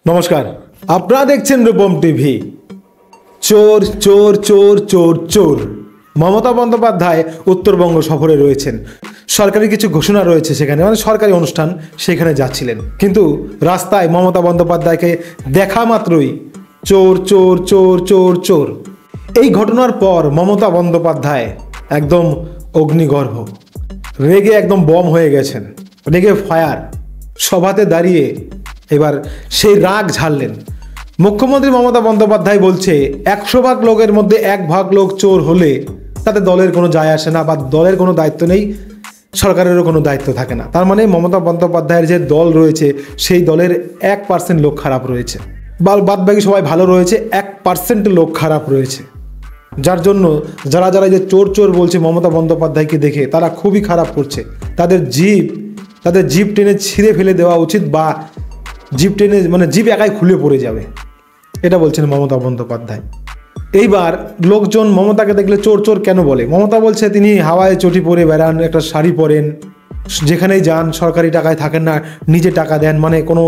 নমস্কার, আপনারা দেখছেন রূপম টিভি। চোর চোর চোর চোর চোর। মমতা বন্দ্যোপাধ্যায় উত্তরবঙ্গ সফরে রয়েছেন। সরকারি কিছু ঘোষণা রয়েছে সেখানে, মানে সরকারি অনুষ্ঠান, সেখানে যাচ্ছিলেন। কিন্তু রাস্তায় মমতা বন্দ্যোপাধ্যায়কে দেখা মাত্রই চোর চোর চোর চোর চোর। এই ঘটনার পর মমতা বন্দ্যোপাধ্যায় একদম অগ্নিগর্ভ, রেগে একদম বম হয়ে গেছেন, রেগে ফায়ার। সভাতে দাঁড়িয়ে এবার সেই রাগ ঝাড়লেন। মুখ্যমন্ত্রী মমতা বন্দ্যোপাধ্যায় বলছে 100 ভাগ লোকের মধ্যে 1 ভাগ লোক চোর হলে তাতে দলের কোনো যায় আসে না, বা দলের কোনো দায়িত্ব নেই, সরকারেরও কোনো দায়িত্ব থাকে না। তার মানে মমতা বন্দ্যোপাধ্যায়ের যে দল রয়েছে সেই দলের 1% লোক খারাপ রয়েছে, বাদবাকি সবাই ভালো রয়েছে, 1% লোক খারাপ রয়েছে। যার জন্য যারা যারা যে চোর চোর বলছে মমতা বন্দ্যোপাধ্যায়কে দেখে, তারা খুবই খারাপ করছে। তাদের জিভ টেনে ছিঁড়ে ফেলে দেওয়া উচিত, বা জিভ টেনে মানে জিভ একাই খুলে পড়ে যাবে, এটা বলছেন মমতা বন্দ্যোপাধ্যায়। এইবার লোকজন মমতাকে দেখলে চোর চোর কেন বলে? মমতা বলছে তিনি হাওয়ায় চটি পরে বেড়ান, একটা শাড়ি পরেন, যেখানেই যান সরকারি টাকায় থাকেন না, নিজে টাকা দেন, মানে কোনো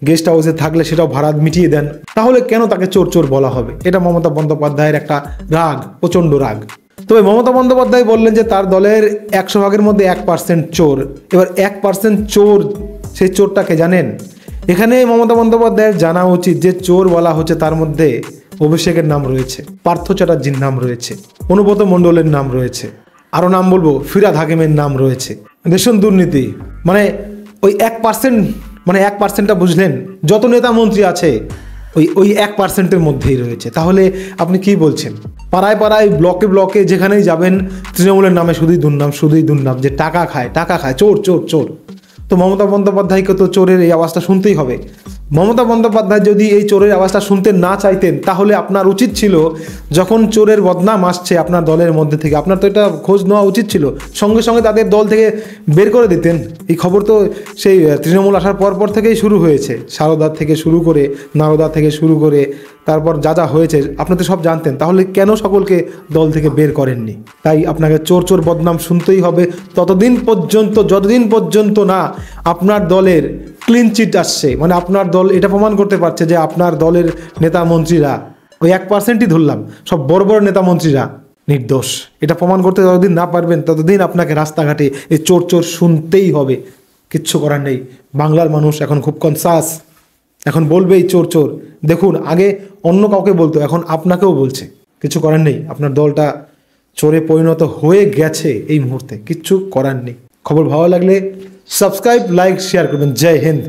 গেস্ট হাউসে থাকলে সেটাও ভাড়া মিটিয়ে দেন। তাহলে কেন তাকে চোর চোর বলা হবে? এটা মমতা বন্দ্যোপাধ্যায়ের একটা রাগ, প্রচণ্ড রাগ। তবে মমতা বন্দ্যোপাধ্যায় বললেন যে তার দলের 100 ভাগের মধ্যে 1% চোর। এবার 1% চোর, সেই চোরটাকে জানেন? এখানে মমতা বন্দ্যোপাধ্যায়ের জানা উচিত যে চোর বলা হচ্ছে তার মধ্যে অভিষেকের নাম রয়েছে, পার্থ চ্যাটার্জির নাম রয়েছে, অনুব্রত মণ্ডলের নাম রয়েছে, আরও নাম বলবো, ফিরহাদ হাকিমের নাম রয়েছে। রেশন দুর্নীতি, মানে ওই 1%, মানে 1%টা বুঝলেন? যত নেতা মন্ত্রী আছে ওই 1%-এর মধ্যেই রয়েছে। তাহলে আপনি কি বলছেন? পাড়ায় পাড়ায়, ব্লকে ব্লকে যেখানেই যাবেন তৃণমূলের নামে শুধুই দুর্নাম, যে টাকা খায়, চোর চোর চোর। তো মমতা বন্দ্যোপাধ্যায়কে তো চোরের এই আওয়াজটা শুনতেই হবে। মমতা বন্দ্যোপাধ্যায় যদি এই চোরের আওয়াজটা শুনতে না চাইতেন, তাহলে আপনার উচিত ছিল যখন চোরের বদনাম আসছে আপনার দলের মধ্যে থেকে, আপনার তো এটা খোঁজ নেওয়া উচিত ছিল, সঙ্গে সঙ্গে তাদের দল থেকে বের করে দিতেন। এই খবর তো সেই তৃণমূল আসার পর থেকেই শুরু হয়েছে, সারদা থেকে শুরু করে, নারদা থেকে শুরু করে, তারপর যা যা হয়েছে আপনি তো সব জানতেন। তাহলে কেন সকলকে দল থেকে বের করেননি? তাই আপনাকে চোর চোর বদনাম শুনতেই হবে যতদিন পর্যন্ত না আপনার দলের ক্লিন চিট আসছে, মানে আপনার দল এটা প্রমাণ করতে পারছে যে আপনার দলের নেতা মন্ত্রীরা, ওই 1%ই ধরলাম, সব বড় বড় নেতা মন্ত্রীরা নির্দোষ। এটা প্রমাণ করতে যতদিন না পারবেন ততদিন আপনাকে রাস্তাঘাটে এই চোর চোর শুনতেই হবে। কিচ্ছু করার নেই। বাংলার মানুষ এখন খুব কনসাস, এখন বলবেই চোর চোর। দেখুন, আগে অন্য কাউকে বলতো, এখন আপনাকেও বলছে। কিছু করার নেই, আপনার দলটা চোরে পরিণত হয়ে গেছে এই মুহূর্তে, কিচ্ছু করার নেই। খবর ভালো লাগলে সাবস্ক্রাইব, লাইক, শেয়ার করবেন। জয় হিন্দ।